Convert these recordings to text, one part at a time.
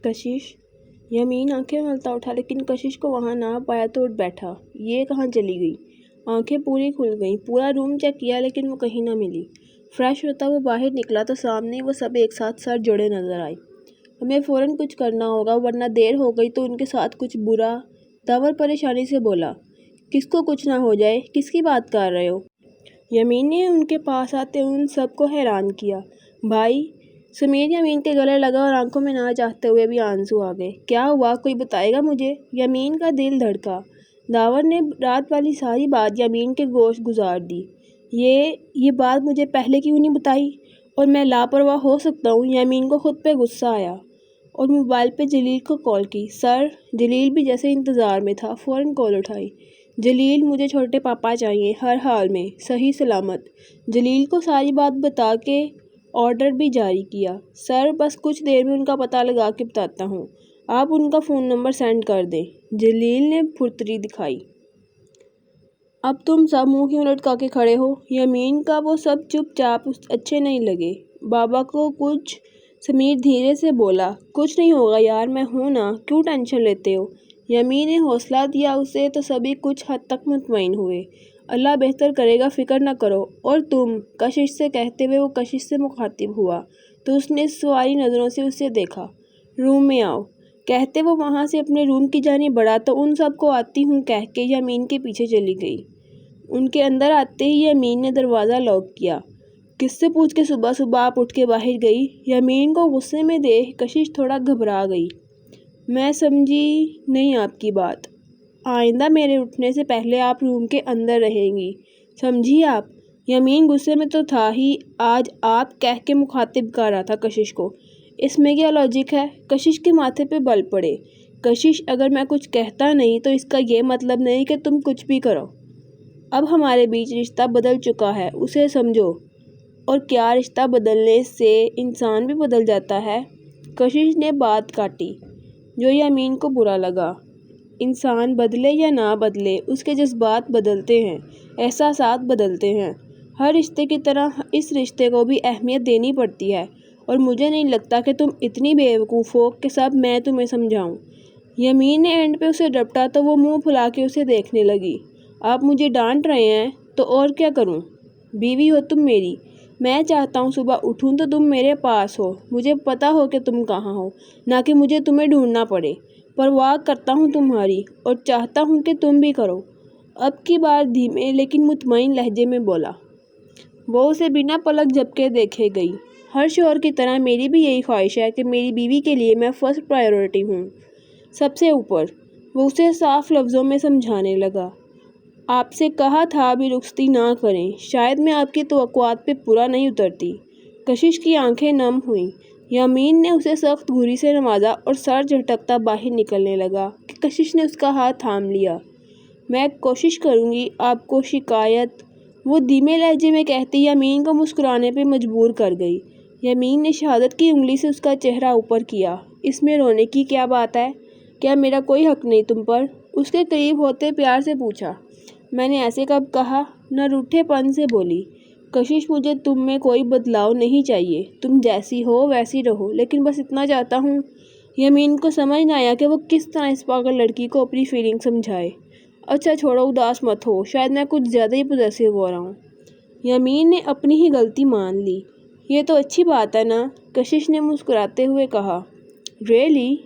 कशिश। यमीन आंखें मलता उठा, लेकिन कशिश को वहां ना पाया तो उठ बैठा। ये कहाँ चली गई? आंखें पूरी खुल गईं। पूरा रूम चेक किया, लेकिन वो कहीं ना मिली। फ्रेश होता वो बाहर निकला तो सामने वो सब एक साथ सर जोड़े नजर आए। हमें फौरन कुछ करना होगा, वरना देर हो गई तो उनके साथ कुछ बुरा। दावर परेशानी से बोला, किसको कुछ ना हो जाए? किसकी बात कर रहे हो? यमीन ने उनके पास आते उन सबको हैरान किया। भाई। समीर यमीन के गले लगा और आंखों में ना चाहते हुए भी आंसू आ गए। क्या हुआ? कोई बताएगा मुझे? यमीन का दिल धड़का। दावर ने रात वाली सारी बात यमीन के गोश गुजार दी। ये बात मुझे पहले क्यों नहीं बताई? और मैं लापरवाह हो सकता हूँ। यमीन को खुद पे गुस्सा आया और मोबाइल पे जलील को कॉल की। सर। जलील भी जैसे इंतज़ार में था, फ़ौरन कॉल उठाई। जलील, मुझे छोटे पापा चाहिए, हर हाल में, सही सलामत। जलील को सारी बात बता के ऑर्डर भी जारी किया। सर, बस कुछ देर में उनका पता लगा के बताता हूँ। आप उनका फ़ोन नंबर सेंड कर दें। जलील ने फुर्ती दिखाई। अब तुम सब मुंह क्यों लटका के खड़े हो? यमीन का वो सब चुपचाप अच्छे नहीं लगे। बाबा को कुछ। समीर धीरे से बोला, कुछ नहीं होगा यार, मैं हूं ना, क्यों टेंशन लेते हो? यमीन ने हौसला दिया उसे तो सभी कुछ हद तक मुतमईन हुए। अल्लाह बेहतर करेगा, फिक्र न करो। और तुम? कशिश से कहते हुए वो कशिश से मुखातिब हुआ तो उसने सवारी नज़रों से उसे देखा। रूम में आओ, कहते वो वहां से अपने रूम की जानिब बढ़ा तो उन सबको आती हूँ कह के यमीन के पीछे चली गई। उनके अंदर आते ही यमीन ने दरवाज़ा लॉक किया। किससे पूछ के सुबह सुबह आप उठ के बाहर गई? यमीन को गुस्से में देख कशिश थोड़ा घबरा गई। मैं समझी नहीं आपकी बात। आइंदा मेरे उठने से पहले आप रूम के अंदर रहेंगी, समझी आप? यमीन गुस्से में तो था ही, आज आप कह के मुखातिब कर रहा था कशिश को। इसमें क्या लॉजिक है? कशिश के माथे पे बल पड़े। कशिश, अगर मैं कुछ कहता नहीं तो इसका ये मतलब नहीं कि तुम कुछ भी करो। अब हमारे बीच रिश्ता बदल चुका है, उसे समझो। और क्या रिश्ता बदलने से इंसान भी बदल जाता है? कशिश ने बात काटी, जो यमीन को बुरा लगा। इंसान बदले या ना बदले, उसके जज्बात बदलते हैं, एहसासात बदलते हैं। हर रिश्ते की तरह इस रिश्ते को भी अहमियत देनी पड़ती है। और मुझे नहीं लगता कि तुम इतनी बेवकूफ़ हो कि सब मैं तुम्हें समझाऊं। यमीन ने एंड पे उसे डपटा तो वो मुंह फुला के उसे देखने लगी। आप मुझे डांट रहे हैं तो और क्या करूं? बीवी हो तुम मेरी। मैं चाहता हूं सुबह उठूं तो तुम मेरे पास हो, मुझे पता हो कि तुम कहाँ हो, ना कि मुझे तुम्हें ढूंढना पड़े। परवाह करता हूं तुम्हारी और चाहता हूं कि तुम भी करो। अब की बार धीमे लेकिन मुतमईन लहजे में बोला। वो उसे बिना पलक झपके देखे गई। हर शौहर की तरह मेरी भी यही ख्वाहिश है कि मेरी बीवी के लिए मैं फर्स्ट प्रायोरिटी हूँ, सबसे ऊपर। वो उसे साफ लफ्ज़ों में समझाने लगा। आपसे कहा था अभी रुखसती ना करें, शायद मैं आपकी तवक्कुआत पे पूरा नहीं उतरती। कशिश की आंखें नम हुईं। यमीन ने उसे सख्त घूरी से नवाजा और सर झटकता बाहर निकलने लगा कि कशिश ने उसका हाथ थाम लिया। मैं कोशिश करूंगी, आपको शिकायत, वो धीमे लहजे में कहती यमीन को मुस्कुराने पे मजबूर कर गई। यमीन ने शहादत की उंगली से उसका चेहरा ऊपर किया। इसमें रोने की क्या बात है? क्या मेरा कोई हक नहीं तुम पर? उसके करीब होते प्यार से पूछा। मैंने ऐसे कब कहा? न रूठेपन से बोली। कशिश, मुझे तुम में कोई बदलाव नहीं चाहिए, तुम जैसी हो वैसी रहो, लेकिन बस इतना चाहता हूँ। यमीन को समझ न आया कि वो किस तरह इस पागल लड़की को अपनी फीलिंग समझाए। अच्छा छोड़ो, उदास मत हो, शायद मैं कुछ ज़्यादा ही पॉसेसिव हो रहा हूँ। यमीन ने अपनी ही गलती मान ली। ये तो अच्छी बात है ना? कशिश ने मुस्कुराते हुए कहा। रियली?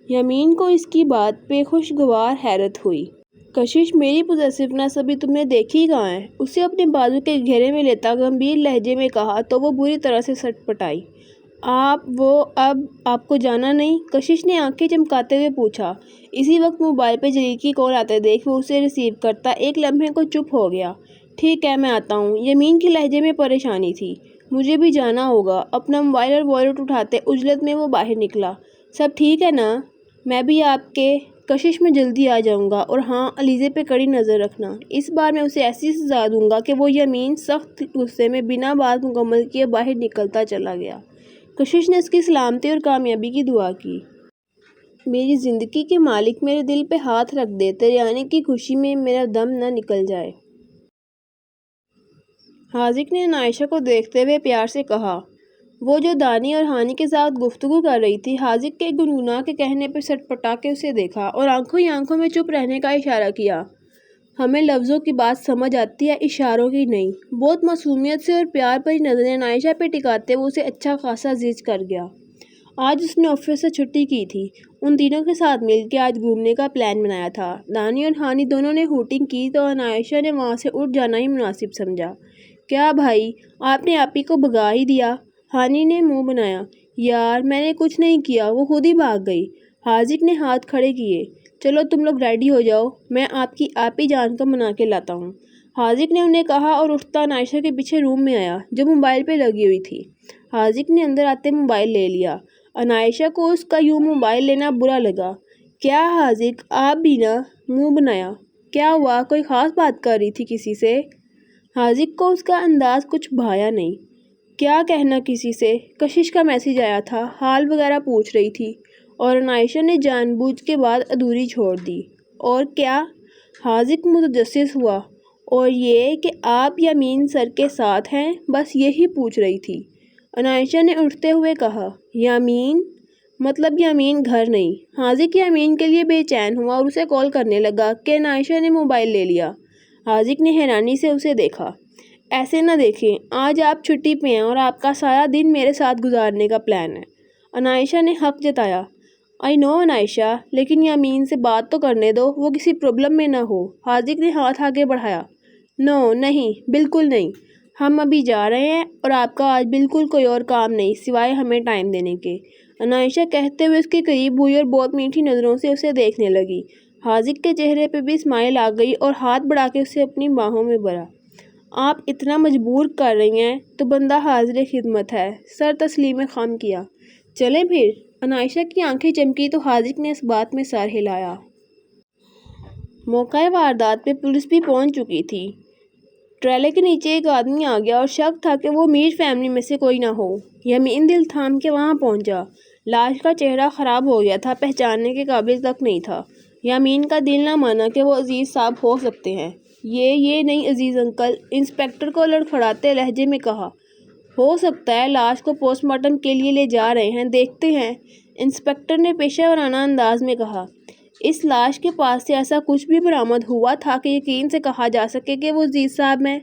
यमीन को इसकी बात पे खुशगवार हैरत हुई। कशिश, मेरी पॉसेसिवनेस अभी तुमने देखी कहाँ है? उसे अपने बाजू के घेरे में लेता गंभीर लहजे में कहा तो वो बुरी तरह से सटपटाई। अब आपको जाना नहीं? कशिश ने आंखें चमकाते हुए पूछा। इसी वक्त मोबाइल पे जलील की कॉल आते देख वो उसे रिसीव करता एक लम्हे को चुप हो गया। ठीक है, मैं आता हूँ। यमीन के लहजे में परेशानी थी। मुझे भी जाना होगा। अपना मोबाइल और वॉलेट उठाते उजलत में वो बाहर निकला। सब ठीक है ना? मैं भी आपके कशिश में जल्दी आ जाऊंगा। और हाँ, अलीज़े पे कड़ी नज़र रखना। इस बार मैं उसे ऐसी सजा दूंगा कि वो यमीन सख्त गुस्से में बिना बात मुकम्मल किए बाहर निकलता चला गया। कशिश ने उसकी सलामती और कामयाबी की दुआ की। मेरी ज़िंदगी के मालिक, मेरे दिल पे हाथ रख दे, तेरे आने की खुशी में मेरा दम न निकल जाए। हाजिक ने नायशा को देखते हुए प्यार से कहा। وہ جو دانی اور ہانی کے ساتھ گفتگو کر رہی تھی، حاذق کے گنگنا کے کہنے پر سٹپٹا کے اسے دیکھا اور آنکھوں ہی آنکھوں میں چپ رہنے کا اشارہ کیا۔ ہمیں لفظوں کی بات سمجھ آتی ہے، اشاروں کی نہیں۔ بہت معصومیت سے اور پیار بھری نظریں عائشہ پہ ٹکاتے وہ اسے اچھا خاصا زج کر گیا۔ آج اس نے آفس سے چھٹی کی تھی۔ ان تینوں کے ساتھ مل کے آج گھومنے کا پلان بنایا تھا۔ دانی اور ہانی دونوں نے ہوٹنگ کی تو عائشہ نے وہاں سے اٹھ جانا ہی مناسب سمجھا۔ کیا بھائی، آپ نے آپی کو بھگا ہی دیا؟ ہانی نے منہ بنایا۔ یار میں نے کچھ نہیں کیا، وہ خود ہی بھاگ گئی۔ حاذق نے ہاتھ کھڑے کیے۔ چلو تم لوگ ریڈی ہو جاؤ، میں آپ کی آپی جان کو منا کے لاتا ہوں۔ حاذق نے انہیں کہا اور اٹھتا عائشہ کے پیچھے روم میں آیا جو موبائل پہ لگی ہوئی تھی۔ حاذق نے اندر آتے موبائل لے لیا۔ عائشہ کو اس کا یوں موبائل لینا برا لگا۔ کیا حاذق، آپ بھی نا؟ منہ بنایا۔ کیا ہوا، کوئی خاص بات کر رہی تھی کسی سے؟ حاذق کو اس کا انداز کچھ بھایا نہیں۔ کیا کہنا کسی سے؟ کشش کا میسج آیا تھا، حال وغیرہ پوچھ رہی تھی اور عائشہ نے جان بوجھ کے بات ادھوری چھوڑ دی۔ اور کیا؟ حاذق متجسس ہوا۔ اور یہ کہ آپ یامین سر کے ساتھ ہیں، بس یہی پوچھ رہی تھی۔ عائشہ نے اٹھتے ہوئے کہا۔ یامین؟ مطلب یامین گھر نہیں؟ حاذق یامین کے لیے بے چین ہوا اور اسے کال کرنے لگا کہ عائشہ نے موبائل لے لیا۔ حاذق نے حیرانی سے اسے دیکھا۔ ایسے نہ دیکھیں، آج آپ چھٹی پہ ہیں اور آپ کا سارا دن میرے ساتھ گزارنے کا پلان ہے۔ عائشہ نے حق جتایا۔ آئی نو عائشہ، لیکن یامین سے بات تو کرنے دو، وہ کسی پرابلم میں نہ ہو۔ حاذق نے ہاتھ آگے بڑھایا۔ نو، نہیں، بالکل نہیں۔ ہم ابھی جا رہے ہیں اور آپ کا آج بالکل کوئی اور کام نہیں سوائے ہمیں ٹائم دینے کے۔ عائشہ کہتے ہوئے اس کے قریب ہوئی اور بہت میٹھی نظروں سے اسے دیکھنے لگی۔ حاذق کے چہرے پہ بھی اسمائل آ گئی اور ہاتھ بڑھا کے اسے اپنی باہوں میں بھرا۔ آپ اتنا مجبور کر رہی ہیں تو بندہ حاضر خدمت ہے، سر تسلیم خم کیا۔ چلیں پھر؟ عائشہ کی آنکھیں چمکی تو حاذق نے اس بات میں سر ہلایا۔ موقع واردات پہ پولیس بھی پہنچ چکی تھی۔ ٹریلے کے نیچے ایک آدمی آ گیا اور شک تھا کہ وہ میر فیملی میں سے کوئی نہ ہو۔ یامین دل تھام کے وہاں پہنچا۔ لاش کا چہرہ خراب ہو گیا تھا، پہچاننے کے قابل تک نہیں تھا۔ یامین کا دل نہ مانا کہ وہ عزیز صاحب ہو سکتے ہیں۔ یہ نہیں عزیز انکل، انسپکٹر کو لڑکھڑاتے لہجے میں کہا۔ ہو سکتا ہے، لاش کو پوسٹ مارٹم کے لیے لے جا رہے ہیں، دیکھتے ہیں، انسپکٹر نے پیشہ ورانہ انداز میں کہا۔ اس لاش کے پاس سے ایسا کچھ بھی برآمد ہوا تھا کہ یقین سے کہا جا سکے کہ وہ عزیز صاحب ہیں؟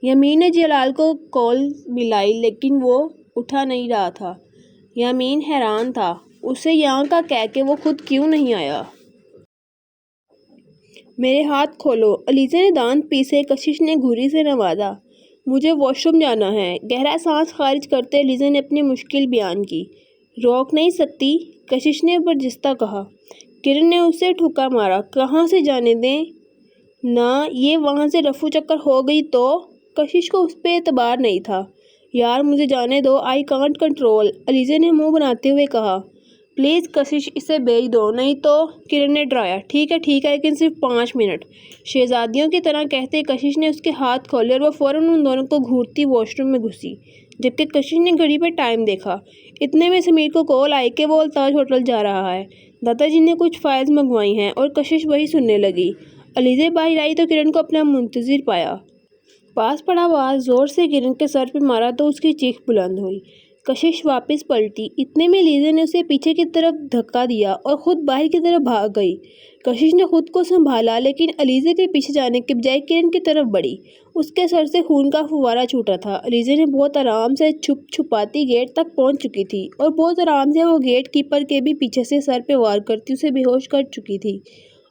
یامین نے جلال کو کال ملائی لیکن وہ اٹھا نہیں رہا تھا۔ یامین حیران تھا، اسے یہاں کا کہہ کے وہ خود کیوں نہیں آیا؟ میرے ہاتھ کھولو، علیزے نے دانت پیسے۔ کشش نے گھوری سے نوازا۔ مجھے واش روم جانا ہے، گہرا سانس خارج کرتے علیزے نے اپنی مشکل بیان کی۔ روک نہیں سکتی؟ کشش نے برجستہ کہا۔ کرن نے اسے ٹھکا مارا۔ کہاں سے جانے دیں؟ نہ، یہ وہاں سے رفو چکر ہو گئی تو؟ کشش کو اس پہ اعتبار نہیں تھا۔ یار مجھے جانے دو، آئی کانٹ کنٹرول، علیزے نے منہ بناتے ہوئے کہا۔ پلیز کشش، اسے بھیج دو، نہیں تو، کرن نے ڈرایا۔ ٹھیک ہے لیکن صرف 5 منٹ، شہزادیوں کی طرح کہتے کشش نے اس کے ہاتھ کھولے اور وہ فوراً ان دونوں کو گھورتی واش روم میں گھسی۔ جبکہ کشش نے گھڑی پہ ٹائم دیکھا۔ اتنے میں سمیر کو کال آئی کہ وہ التاج ہوٹل جا رہا ہے، دادا جی نے کچھ فائلز منگوائی ہیں، اور کشش وہی سننے لگی۔ علیزے باہر آئی تو کرن کو اپنا منتظر پایا۔ پاس پڑا ہوا زور سے کرن کے سر پہ مارا تو اس کی چیخ بلند ہوئی۔ کشش واپس پلٹی۔ اتنے میں علیزے نے اسے پیچھے کی طرف دھکا دیا اور خود باہر کی طرف بھاگ گئی۔ کشش نے خود کو سنبھالا لیکن علیزے کے پیچھے جانے کے بجائے کرن کی طرف بڑھی۔ اس کے سر سے خون کا فوارہ چھوٹا تھا۔ علیزے نے بہت آرام سے چھپاتی گیٹ تک پہنچ چکی تھی اور بہت آرام سے وہ گیٹ کیپر کے بھی پیچھے سے سر پہ وار کرتی اسے بے ہوش کر چکی تھی۔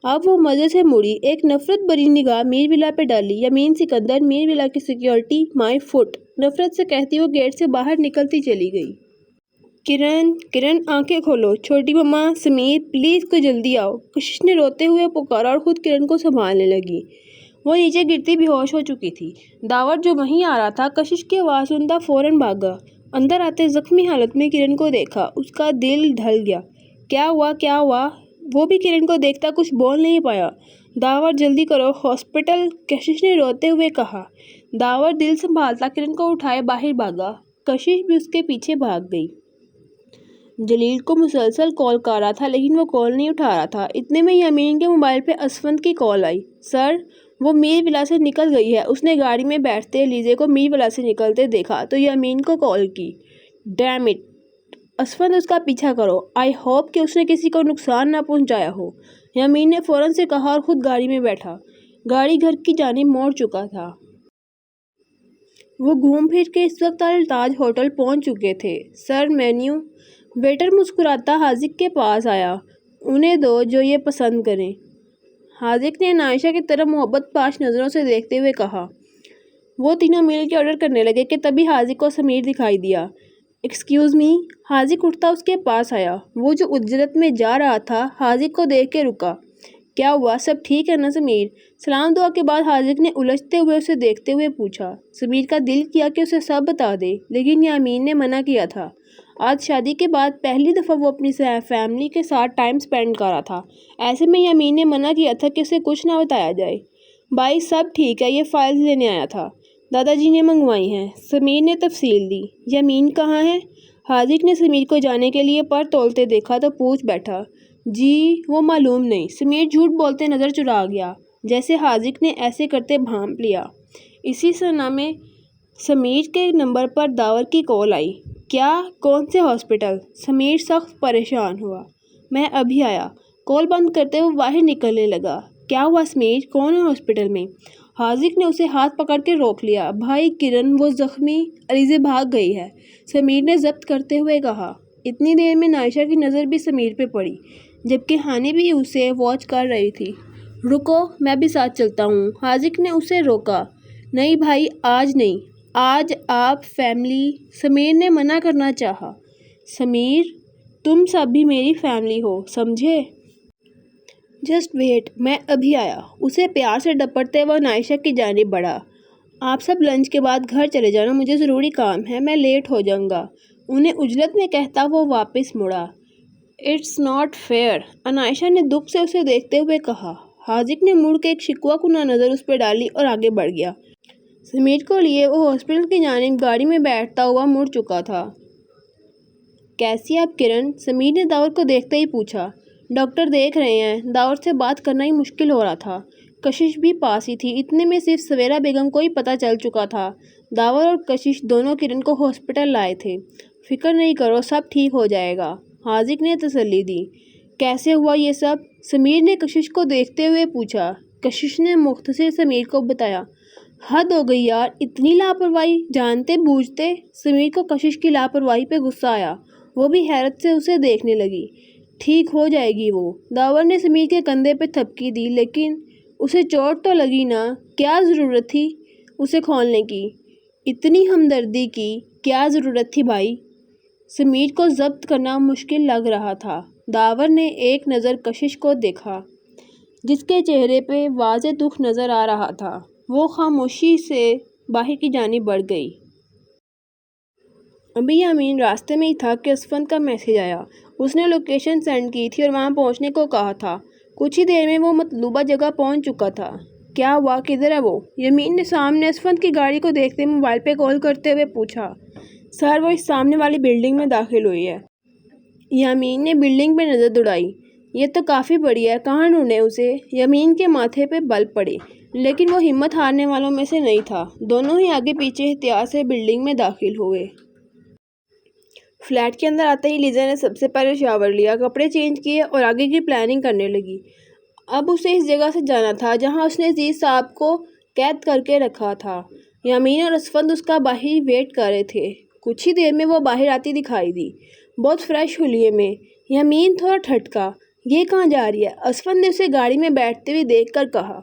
اب وہ مزے سے مڑی، ایک نفرت بھری نگاہ میر ولا پہ ڈالی۔ یامین سکندر، میر ولا کی سیکیورٹی، مائی فٹ، نفرت سے کہتی وہ گیٹ سے باہر نکلتی چلی گئی۔ کرن آنکھیں کھولو، چھوٹی مما، سمیر، پلیز کوئی جلدی آؤ، کشش نے روتے ہوئے پکارا اور خود کرن کو سنبھالنے لگی۔ وہ نیچے گرتی بے ہوش ہو چکی تھی۔ داور جو وہیں آ رہا تھا کشش کی آواز سنتا فوراً بھاگا۔ اندر آتے زخمی حالت میں کرن کو دیکھا، اس کا دل ڈھل گیا۔ کیا ہوا؟ وہ بھی کرن کو دیکھتا کچھ بول نہیں پایا۔ داور جلدی کرو، ہاسپٹل، کشش نے روتے ہوئے کہا۔ داور دل سنبھالتا کرن کو اٹھائے باہر بھاگا۔ کشش بھی اس کے پیچھے بھاگ گئی۔ جلیل کو مسلسل کال کر رہا تھا لیکن وہ کال نہیں اٹھا رہا تھا۔ اتنے میں یامین کے موبائل پہ اسفند کی کال آئی۔ سر، وہ میر ولا سے نکل گئی ہے۔ اس نے گاڑی میں بیٹھتے علیزے کو میر ولا سے نکلتے دیکھا تو یامین کو کال کی۔ डैम इट, असफंद उसका पीछा करो। आई होप कि उसने किसी को नुकसान ना पहुंचाया हो, यामीन ने फौरन से कहा और खुद गाड़ी में बैठा। गाड़ी घर की जानिब मोड़ चुका था। वो घूम फिर के इस वक्त ताज होटल पहुंच चुके थे। Sir, menu. वेटर मुस्कुराता हाजिक के पास आया। उन्हें दो जो ये पसंद करें। हाजिक ने नायशा की तरफ मोहब्बत पाश नज़रों से देखते हुए कहा। वो तीनों मिल के ऑर्डर करने लगे कि तभी हाजिक को समीर दिखाई दिया। Excuse me. हाजिक उठता उसके पास आया। वो जो उजरत में जा रहा था हाजिक को देख के रुका। क्या हुआ, सब ठीक है ना समीर? सलाम दुआ के बाद हाजिक ने उलझते हुए उसे देखते हुए पूछा। समीर का दिल किया कि उसे सब बता दे, लेकिन यामीन ने मना किया था। आज शादी के बाद पहली दफ़ा वो अपनी फैमिली के साथ टाइम स्पेंड कर रहा था। ऐसे में यामीन ने मना किया था कि उसे कुछ ना बताया जाए। भाई सब ठीक है, ये फाइल्स लेने आया था, दादाजी ने मंगवाई हैं। समीर ने तफसील दी। यामीन कहाँ है? हाजिक ने समीर को जाने के लिए पर तोलते देखा तो पूछ बैठा। जी वो मालूम नहीं। समीर झूठ बोलते नज़र चुरा गया, जैसे हाजिक ने ऐसे करते भांप लिया। इसी सना में समीर के नंबर पर दावर की कॉल आई। क्या? कौन से हॉस्पिटल? समीर सख्त परेशान हुआ। मैं अभी आया। कॉल बंद करते हुए बाहर निकलने लगा। क्या हुआ समीर, कौन है हॉस्पिटल में? हाजिक ने उसे हाथ पकड़ के रोक लिया। भाई किरण, वो जख्मी अलीज़े भाग गई है, समीर ने जब्त करते हुए कहा। इतनी देर में नायशा की नज़र भी समीर पे पड़ी, जबकि हानि भी उसे वॉच कर रही थी। रुको, मैं भी साथ चलता हूँ, हाजिक ने उसे रोका। नहीं भाई, आज नहीं, आज आप फैमिली। समीर ने मना करना चाहा। समीर, तुम सब भी मेरी फैमिली हो, समझे? जस्ट वेट, मैं अभी आया। उसे प्यार से डपटते हुए नायशा की जानिब बढ़ा। आप सब लंच के बाद घर चले जाना, मुझे ज़रूरी काम है, मैं लेट हो जाऊंगा, उन्हें उजलत में कहता वो वापस मुड़ा। इट्स नॉट फेयर, अनायशा ने दुख से उसे देखते हुए कहा। हाजिक ने मुड़ के एक शिकवा कुना नज़र उस पर डाली और आगे बढ़ गया। समीर को लिए वो हॉस्पिटल की जानिब गाड़ी में बैठता हुआ मुड़ चुका था। कैसी आप किरण? समीर ने दावर को देखते ही पूछा। डॉक्टर देख रहे हैं, दावर से बात करना ही मुश्किल हो रहा था। कशिश भी पास ही थी। इतने में सिर्फ सवेरा बेगम को ही पता चल चुका था। दावर और कशिश दोनों किरण को हॉस्पिटल लाए थे। फिक्र नहीं करो, सब ठीक हो जाएगा, हाजिक ने तसल्ली दी। कैसे हुआ ये सब? समीर ने कशिश को देखते हुए पूछा। कशिश ने मुख्तसर समीर को बताया। हद हो गई यार, इतनी लापरवाही, जानते बूझते। समीर को कशिश की लापरवाही पे गुस्सा आया। वो भी हैरत से उसे देखने लगी। ठीक हो जाएगी वो, दावर ने समीर के कंधे पे थपकी दी। लेकिन उसे चोट तो लगी ना, क्या ज़रूरत थी उसे खोलने की? इतनी हमदर्दी की क्या ज़रूरत थी भाई? समीर को जब्त करना मुश्किल लग रहा था। दावर ने एक नज़र कशिश को देखा, जिसके चेहरे पे वाज़े दुख नज़र आ रहा था। वो खामोशी से बाहर की जानिब बढ़ गई। अभी यामीन रास्ते में ही था कि असफंद का मैसेज आया। उसने लोकेशन सेंड की थी और वहाँ पहुँचने को कहा था। कुछ ही देर में वो मतलूबा जगह पहुँच चुका था। क्या हुआ, किधर है वो? यामीन ने सामने असफंद की गाड़ी को देखते मोबाइल पे कॉल करते हुए पूछा। सर, वो इस सामने वाली बिल्डिंग में दाखिल हुई है। यामीन ने बिल्डिंग पे नज़र दौड़ाई। ये तो काफ़ी बड़ी है, कहाँ ढूंढे उसे? यामीन के माथे पे बल पड़े, लेकिन वो हिम्मत हारने वालों में से नहीं था। दोनों ही आगे पीछे एहतियात से बिल्डिंग में दाखिल हुए। फ्लैट के अंदर आते ही लीजा ने सबसे पहले शावर लिया, कपड़े चेंज किए और आगे की प्लानिंग करने लगी। अब उसे इस जगह से जाना था जहां उसने अजीज साहब को कैद करके रखा था। यामीन और असफंद उसका बाहर वेट कर रहे थे। कुछ ही देर में वो बाहर आती दिखाई दी, बहुत फ्रेश हुलिये में। यामीन थोड़ा ठटका, ये कहाँ जा रही है? असफंद ने उसे गाड़ी में बैठते हुए देखकर कहा।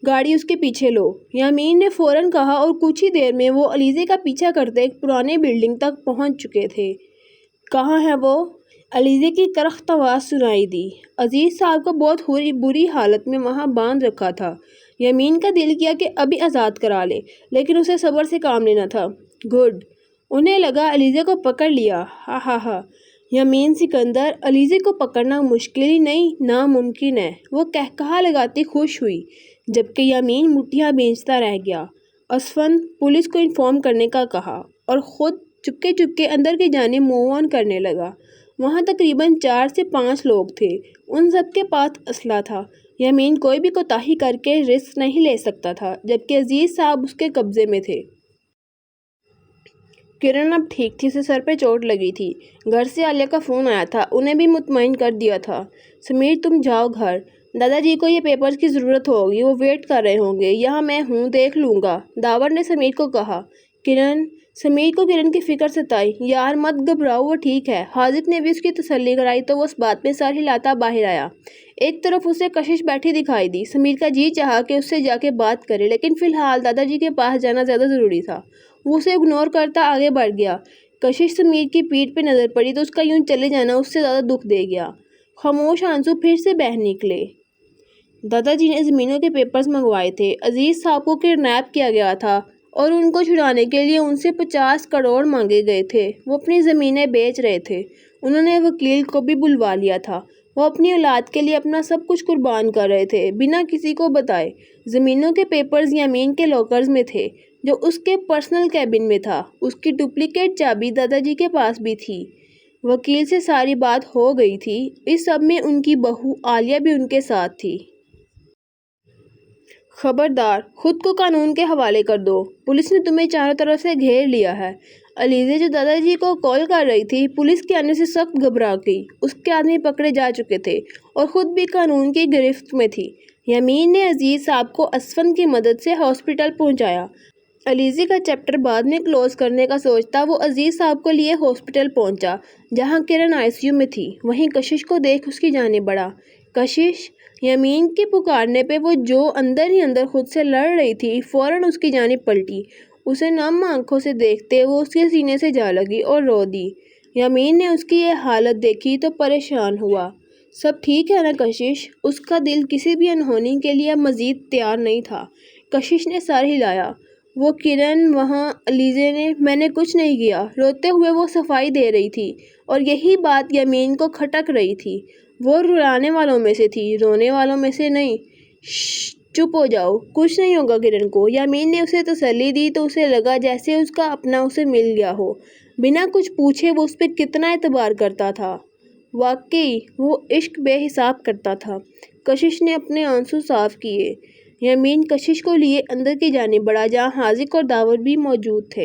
गाड़ी उसके पीछे लो, यामीन ने फौरन कहा और कुछ ही देर में वो अलीज़े का पीछा करते एक पुराने बिल्डिंग तक पहुंच चुके थे। कहाँ है वो? अलीज़े की करख्त आवाज़ सुनाई दी। अजीज़ साहब को बहुत बुरी हालत में वहाँ बांध रखा था। यामीन का दिल किया कि अभी आज़ाद करा ले, लेकिन उसे सब्र से काम लेना था। गुड, उन्हें लगा अलीज़े को पकड़ लिया। हा हा हा। यामीन सिकंदर, अलीज़े को पकड़ना मुश्किल ही नहीं, नामुमकिन है, वो कहकहा लगाती खुश हुई, जबकि यामीन मुठ्ठियाँ बेचता रह गया। असफंद पुलिस को इन्फॉर्म करने का कहा और ख़ुद चुपके चुपके अंदर की जानिब मूव ऑन करने लगा। वहाँ तकरीबन 4 से 5 लोग थे, उन सब के पास असला था। यामीन कोई भी कोताही करके रिस्क नहीं ले सकता था, जबकि अजीज़ साहब उसके कब्ज़े में थे। کرن اب ٹھیک تھی، اسے سر پہ چوٹ لگی تھی۔ گھر سے عالیہ کا فون آیا تھا، انہیں بھی مطمئن کر دیا تھا۔ سمیر تم جاؤ گھر، دادا جی کو یہ پیپرز کی ضرورت ہوگی، وہ ویٹ کر رہے ہوں گے، یہاں میں ہوں، دیکھ لوں گا، داور نے سمیر کو کہا۔ سمیر کو کرن کی فکر ستائی۔ یار مت گھبراؤ، وہ ٹھیک ہے۔ حاذق نے بھی اس کی تسلی کرائی تو وہ اس بات پہ سر ہلاتا باہر آیا۔ ایک طرف اسے کشش بیٹھی دکھائی دی۔ سمیر کا جی چاہا کہ اس سے جا کے بات کرے، لیکن فی الحال دادا جی کے پاس جانا زیادہ ضروری تھا۔ وہ اسے اگنور کرتا آگے بڑھ گیا۔ کشش سمیر کی پیٹھ پہ نظر پڑی تو اس کا یوں چلے جانا اس سے زیادہ دکھ دے گیا۔ خاموش آنسو پھر سے بہہ نکلے۔ دادا جی نے زمینوں کے پیپرز منگوائے تھے۔ عزیز صاحب کو کڈنیپ کیا گیا تھا اور ان کو چھڑانے کے لیے ان سے 50 کروڑ مانگے گئے تھے۔ وہ اپنی زمینیں بیچ رہے تھے۔ انہوں نے وکیل کو بھی بلوا لیا تھا۔ وہ اپنی اولاد کے لیے اپنا سب کچھ قربان کر رہے تھے، بنا کسی کو بتائے۔ زمینوں کے پیپرز یامین کے لاکرز میں تھے، جو اس کے پرسنل کیبن میں تھا۔ اس کی ڈپلیکیٹ چابی دادا جی کے پاس بھی تھی۔ وکیل سے ساری بات ہو گئی تھی۔ اس سب میں ان کی بہو عالیہ بھی ان کے ساتھ تھی۔ خبردار، خود کو قانون کے حوالے کر دو، پولیس نے تمہیں چاروں طرف سے گھیر لیا ہے۔ علیزہ جو دادا جی کو کال کر رہی تھی، پولیس کے آنے سے سخت گھبرا گئی۔ اس کے آدمی پکڑے جا چکے تھے اور خود بھی قانون کی گرفت میں تھی۔ یامین نے عزیز صاحب کو اسفند کی مدد سے ہاسپٹل پہنچایا۔ علیزہ کا چیپٹر بعد میں کلوز کرنے کا سوچتا وہ عزیز صاحب کو لیے ہاسپٹل پہنچا، جہاں کرن ICU میں تھی۔ وہیں کشش کو دیکھ اس کی جانب بڑھا۔ کشش! یامین کے پکارنے پہ وہ جو اندر ہی اندر خود سے لڑ رہی تھی، فوراً اس کی جانب پلٹی۔ اسے نم آنکھوں سے دیکھتے وہ اس کے سینے سے جا لگی اور رو دی۔ یامین نے اس کی یہ حالت دیکھی تو پریشان ہوا۔ سب ٹھیک ہے نا کشش؟ اس کا دل کسی بھی انہونی کے لیے مزید تیار نہیں تھا۔ کشش نے سر ہلایا۔ وہ کرن وہاں علیزہ نے میں نے کچھ نہیں کیا، روتے ہوئے وہ صفائی دے رہی تھی، اور یہی بات یامین کو کھٹک رہی تھی۔ وہ رلانے والوں میں سے تھی، رونے والوں میں سے نہیں۔ چپ ہو جاؤ، کچھ نہیں ہوگا کرن کو۔ یامین نے اسے تسلی دی تو اسے لگا جیسے اس کا اپنا اسے مل گیا ہو۔ بنا کچھ پوچھے وہ اس پہ کتنا اعتبار کرتا تھا۔ واقعی وہ عشق بے حساب کرتا تھا۔ کشش نے اپنے آنسو صاف کیے۔ یامین کشش کو لیے اندر کی جانب بڑھا، جہاں حاذق اور داور بھی موجود تھے۔